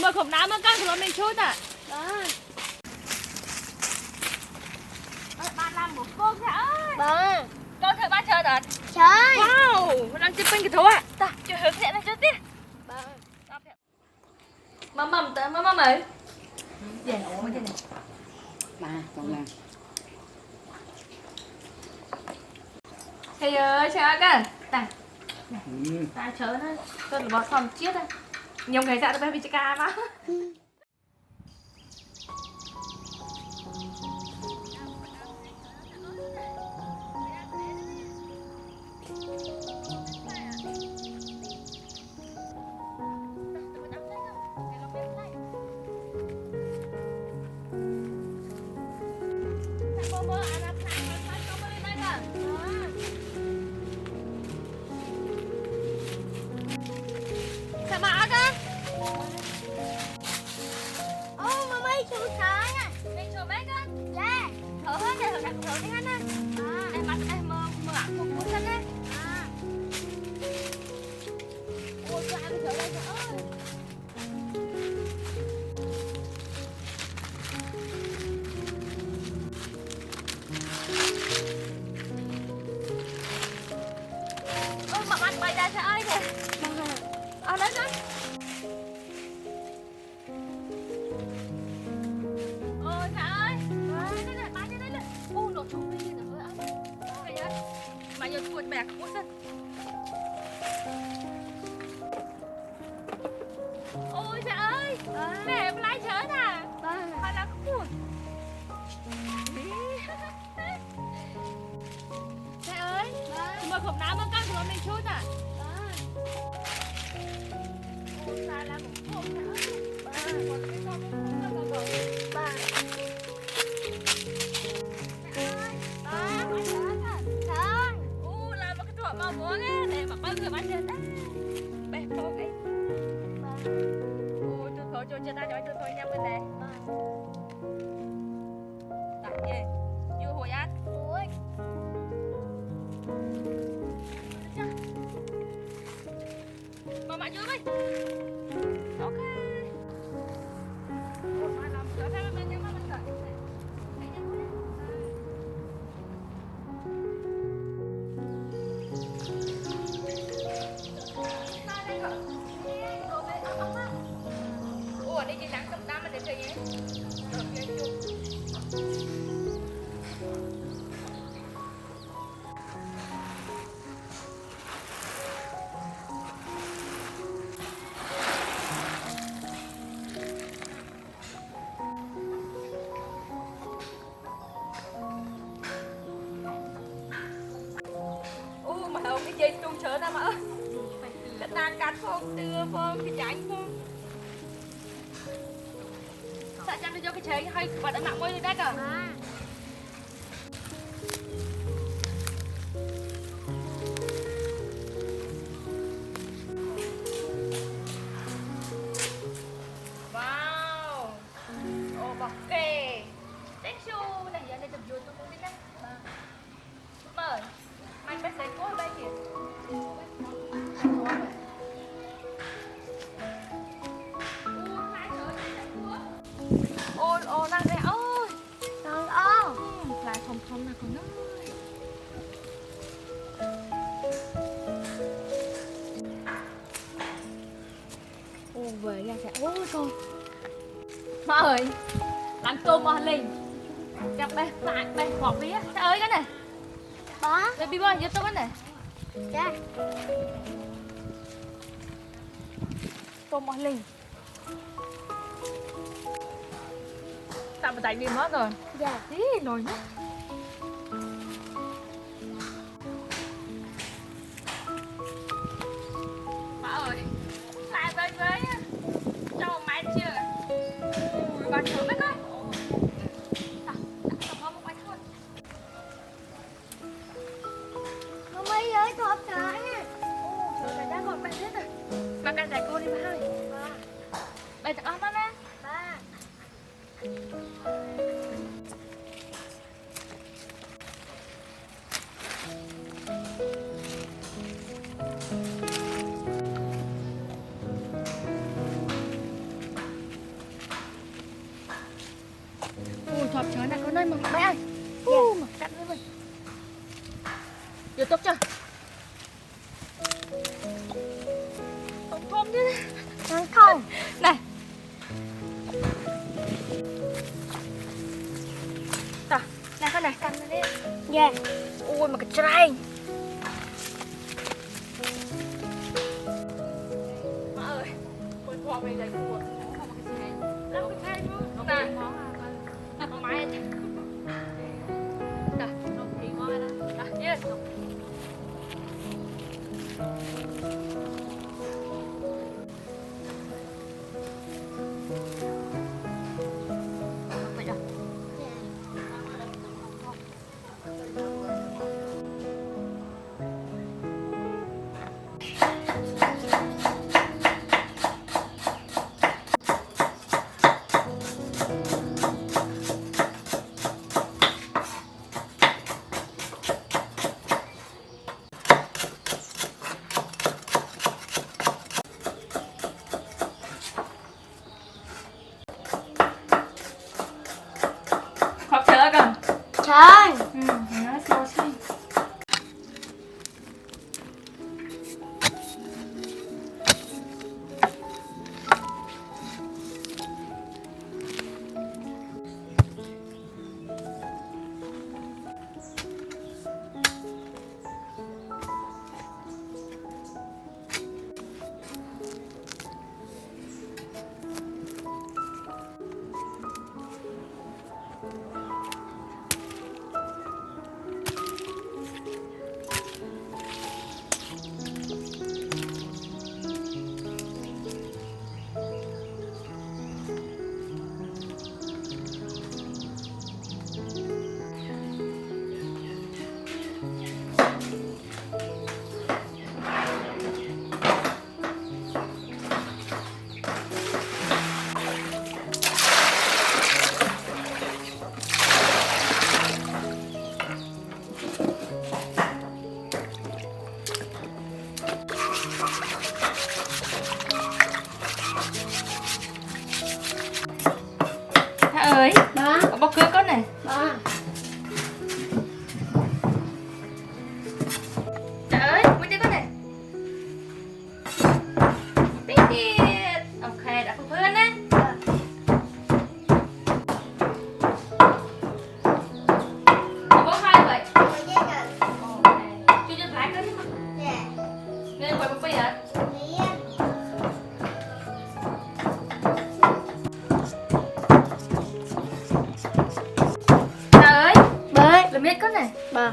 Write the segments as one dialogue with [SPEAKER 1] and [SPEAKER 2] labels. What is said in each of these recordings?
[SPEAKER 1] mà khổng nám con thì mình chút à. Bạn làm một cô thế ơi. Con thợ ba chơi thật.
[SPEAKER 2] Chơi.
[SPEAKER 1] Wow, đang chơi pin cái thú à. Ta chơi hướng sẽ là chơi tiếp. Mầm tới mầm ấy. Để nó mới thế này.
[SPEAKER 3] Mà còn là.
[SPEAKER 1] Thầy ơi, chơi cái. Ta. Ta chớ nó. Tôi là bỏ xong chiết á. Nhiều người dạ tôi bị chơi ca mà. Ôi trời ơi, mẹ lái chớ à? Hay là cuột? Mẹ ơi, mà khổng nám con thì mình chút à? Ôi là một cuột mẹ ơi. Còn cái con không có bà. Là một cái trộm màu muống á, để mà bao người bán chân đấy. Bè phố cái. Ôi, tôi khổ cho ta nói tôi thôi nha bên này. Đặt gì? Vô hồi ăn. Ôi. Mà bạn vô đi. Ok. Ôi, mà làm cửa theo bên nhưng mà mình đợi. Ủa, đây chỉ nắng tầm 5 mà để chơi nhé. Được chơi chung. Mà không cái dây chung chớ ra mà ơi. Cái ta cắt không, đưa không, cái tránh không. Sao chăm cho cái chế hay bạn đã nặng quay lên đất à? Wow. Ồ bọc kề. Thank you. Này giờ này tập vui tôi cũng biết đấy. Mời. Anh bé sẽ cố đây kìa. Ôi, năng rẻ ơi. Trời ơi. Lại không là con ơi. Ôi, về ra sẽ ôi con. Má ơi. Làm tôm mà lên. Gặp bé, bé bọc đi á. Trời ơi cái này. Đó. Baby boy, giúp tôi cái này. Dạ. Tôm mò lì. Tao mà tại vì mất rồi. Dạ. Ý, nồi nước. Má ơi, lại với cho máy chưa? Ui, bà thử mấy coi. Mà cái này cô đi ba ơi. Bây giờ con nè. Ba. hộp chó này con ơi mà bé ơi. Mà cắt với mình. Vô tốt chưa? Không chứ. Không. Này. Tao, này con này cầm nó đi. Dạ. Ui mà cái trai. Má ơi, con qua về đây con không có cái gì hết. Đâu cái trai luôn. Này. Con máy. Đây, không thì ngon đó. Đây, yên.
[SPEAKER 2] Trời.
[SPEAKER 1] Nó sao xinh. Ơi,
[SPEAKER 2] Ba.
[SPEAKER 1] có bọc cưa con này.
[SPEAKER 2] Ba.
[SPEAKER 1] Trời ơi, muốn chơi con này. Biết thiệt. Ok, đã phục hơn á. Có hai vậy. Ok. Chưa cho lái cơ chứ mà. Nên quay một bây giờ. Trời ơi, làm biết con này.
[SPEAKER 2] Ba.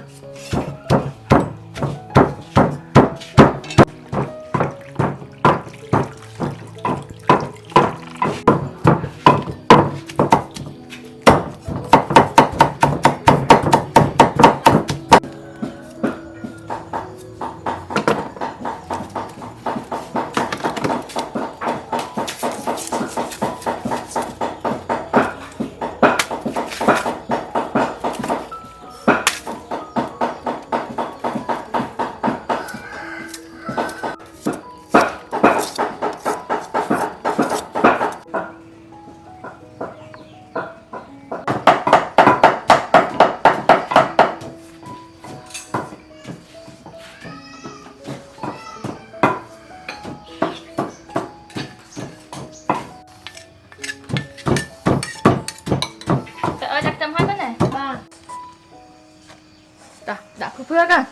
[SPEAKER 1] Đã phục hơn à.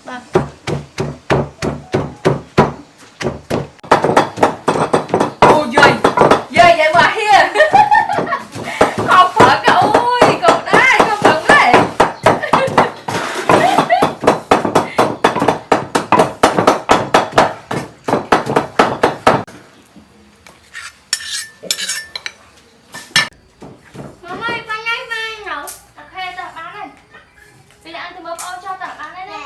[SPEAKER 2] Ba.
[SPEAKER 1] Ôi giời, giời vậy mà hiền. Không phải cậu ơi, cậu đây, cậu cậu đây.
[SPEAKER 2] Mama ơi, con lấy mai rồi.
[SPEAKER 1] Ok, tao bán này. Bây giờ ăn thì bơm ô cho tao bán đây này.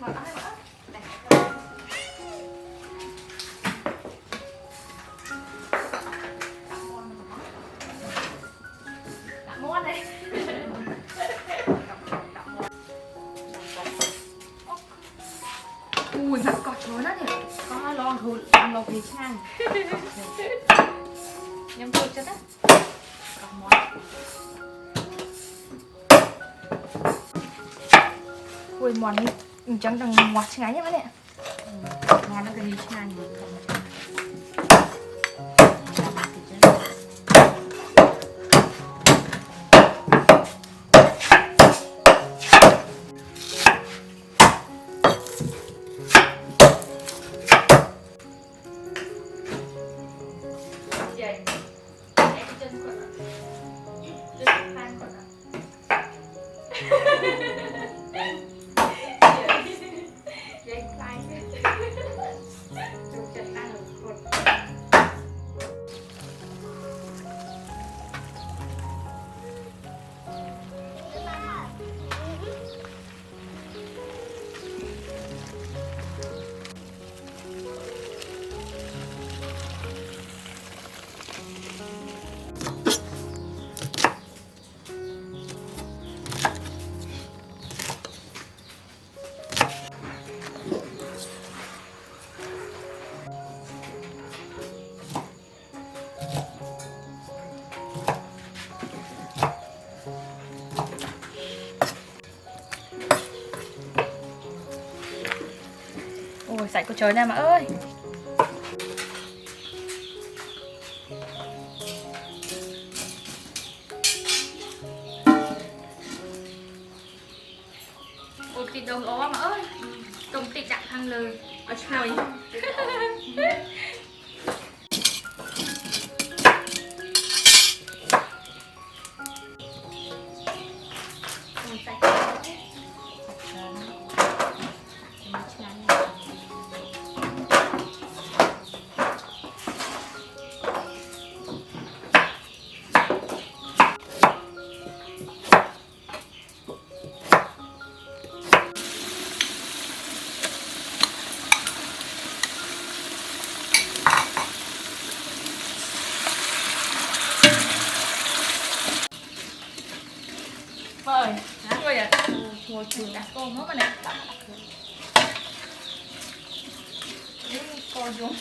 [SPEAKER 1] Mở bán đây mở. Mua này. Ui, mặt cọt chó nó nhỉ. Có lo thù làm lo gì sang. nhâm chuột cho đó. Còn món. Ui món chẳng đằng ngọt ngay nhá bạn ạ.
[SPEAKER 3] Ngon nó cái gì chứ anh
[SPEAKER 1] Vậy. Em chân của nó. Chân phan của nó. Vậy fly. Chụp chân ăn được cột. Ôi sạch của trời nè mà ơi. Ôi thịt đầu ó mà ơi. Công ty đặt thằng lời ở trời. Ôi sạch. Rồi, ngồi ạ. Ngồi chừng đặt cô mất mà nè. Cô xuống.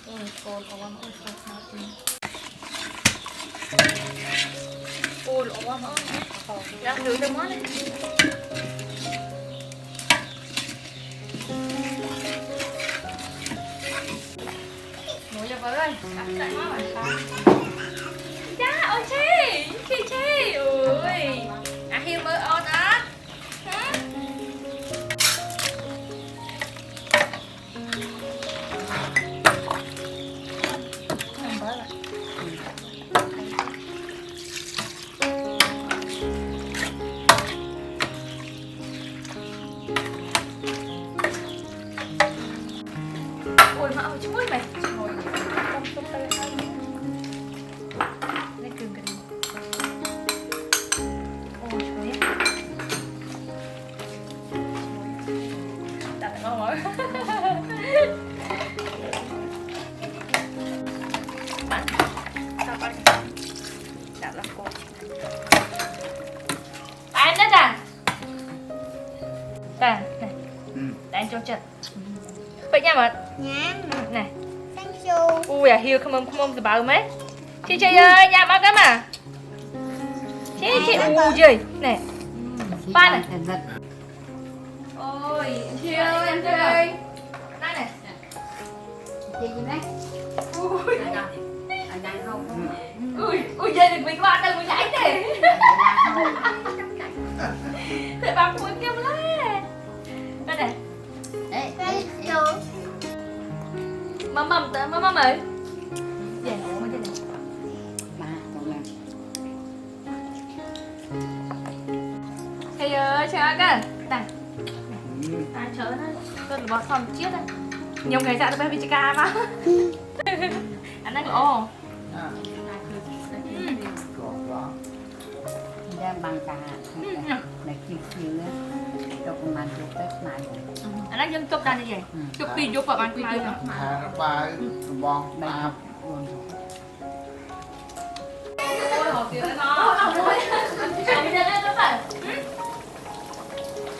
[SPEAKER 1] Ôi, cô lỗ quá ôi, cô sao tin. Cô lỗ quá ôi. Ra thử cho món đi. Ngồi cho vợ ơi, đặt lại quá mà sao? Cha, ôi chi, chi, ui, hiu mơ on á, hả? Không bớt rồi. Ôi mà ôi chuối mày. Bạn sao con chả là cô ăn đấy à này để anh cho chật vậy nha mà
[SPEAKER 2] Nhá.
[SPEAKER 1] này
[SPEAKER 2] Thank you.
[SPEAKER 1] ui à hiu không từ bao mấy chị ơi nhà bác cái mà chị u gì này ba này ôi hiu ơi em chơi ơi đây này
[SPEAKER 3] chị gì đấy
[SPEAKER 1] ui
[SPEAKER 3] ở đây không
[SPEAKER 1] ui về được mình qua đâu mới nhảy này thế bà cuốn kêu lên đây này
[SPEAKER 2] Thank you.
[SPEAKER 1] mầm ấy về nổ mới thế này
[SPEAKER 3] mà còn là
[SPEAKER 1] thầy ơi chờ cơ này à chờ nó tôi bỏ xong chiếc đây nhiều ngày dạ tôi bé bị ca mà anh đang ồ
[SPEAKER 3] đem bằng cả để chiều nữa cho con ăn chụp tết này
[SPEAKER 1] anh đang dân chụp ra như vậy chụp pin chụp vào bàn mai rồi
[SPEAKER 4] ba bon ba
[SPEAKER 1] ôi hồ kiểu nó ôi bây giờ lên nó phải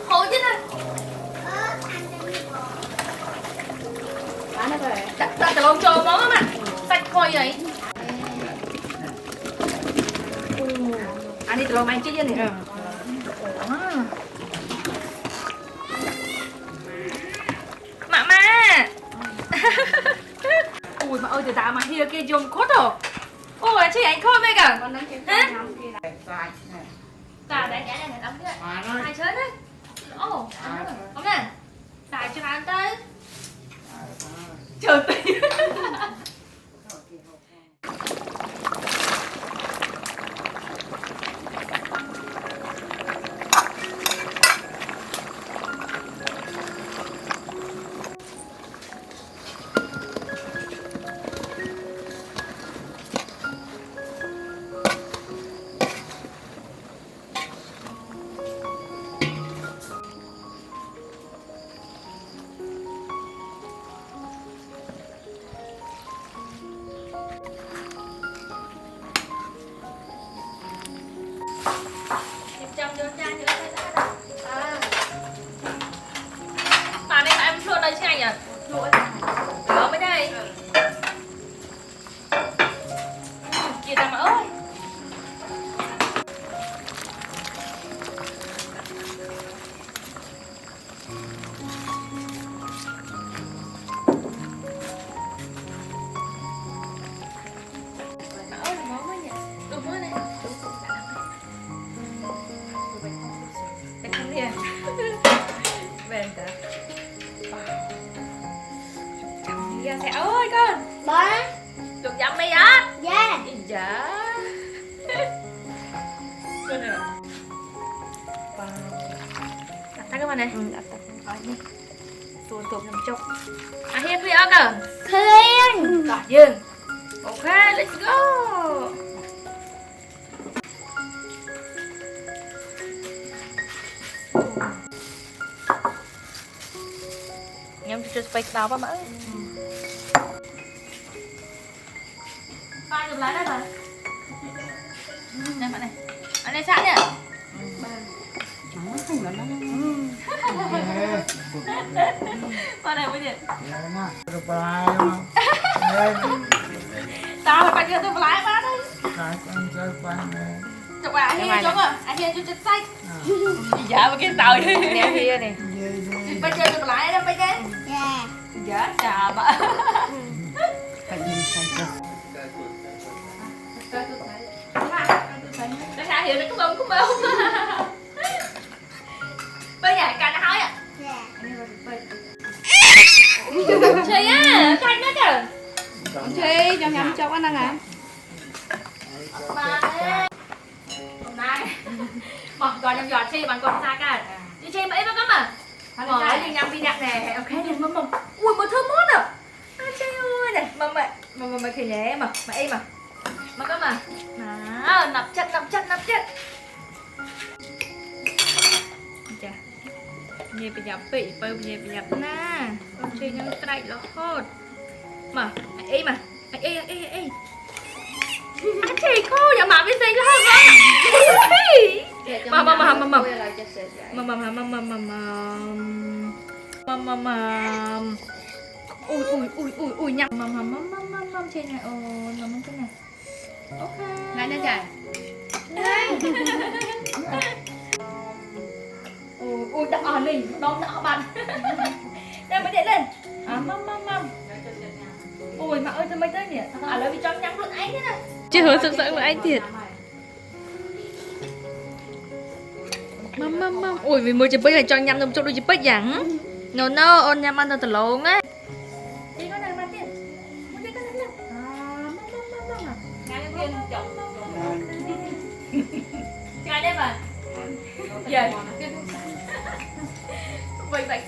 [SPEAKER 1] hồ chứ này lông trâu món mà sạch khôi vậy. Anh đi từ lông anh chứ gì này. Mạ ma. Ui mà ơi từ tạ mà hia kia dùng khốt rồi. Ôi chị anh khôi mẹ cả. Hả? Tạ để nhảy này đóng kia. Ai chết đấy. Ồ, không nè. Tại cho ăn tới. Trời tí. Đó mới đây. Kìa ta mà ơi. Mà ơi là máu mới nhỉ. Đúng rồi này. Cái thằng này. Venta. Dạ sẽ ơi con.
[SPEAKER 2] Ba.
[SPEAKER 1] Được dặm mày á.
[SPEAKER 2] Dạ.
[SPEAKER 1] Dạ. Con này. Đặt tay các bạn này. Đặt tay. Rồi đi. Tuôn tuột nằm chốc. À hiên đi ơ kìa.
[SPEAKER 2] Thiên.
[SPEAKER 1] Rồi dừng. Ok, let's go. Nhắm cho space đào vào mỡ. Ba chụp lại đây mà. Này bạn này. Anh này sẵn nhỉ? Ba này mới điện. Tao phải cho tôi lái ba đây. Chụp bà Hiên xuống à? Anh Hiên cho chất xanh. Dạ mà cái tàu đi. Nè Hiên này. Bây giờ chụp lái đó bây giờ.
[SPEAKER 2] Dạ.
[SPEAKER 1] Dạ chà bà. Tại sao hiểu nó cũng không. Bây giờ cành nó hói à?
[SPEAKER 2] Dạ.
[SPEAKER 1] Chị á, cành nó kìa.
[SPEAKER 5] Chị cho nhắm cho anh ăn à?
[SPEAKER 1] Mà hôm nay mà gọi nhầm giọt chị bằng con xa cả. Chị mà nó có mà. Hỏi đi nhầm đi đặt nè. Ok nè mầm. Ui mà thơm mốt à. Chị ơi này, mà khỉ nhé mà em mà. Mà có mà. Đó, nập chất. Chà. Nhẹ bị nhập bị, bơ nhẹ bị nhập na. Con chơi nhân strike nó hốt. Mà, em mà. Ê. Anh chị cô giờ mà biết gì đó không? Mầm. Ui nhặt mầm trên này. Mầm trên này. Ok.
[SPEAKER 5] Lại nha trời.
[SPEAKER 1] Ui đập ở này, đón đỡ bạn. Đây mới điện lên. Mầm. Ui mà ơi tôi mới tới nhỉ. À lấy vì cho nhắm luôn anh thế này.
[SPEAKER 5] Chứ hứa sực sỡ với anh thiệt. Mầm. Ui vì mới chỉ bây giờ cho nhắm trong chỗ đôi chỉ bây dặn. No, ôn nhắm ăn từ lộn á.
[SPEAKER 1] Đi con này mà tiền. Muốn đi con này nào. Mầm. Ngay lên tiền chồng. Ngay đây mà. Dạ. Vậy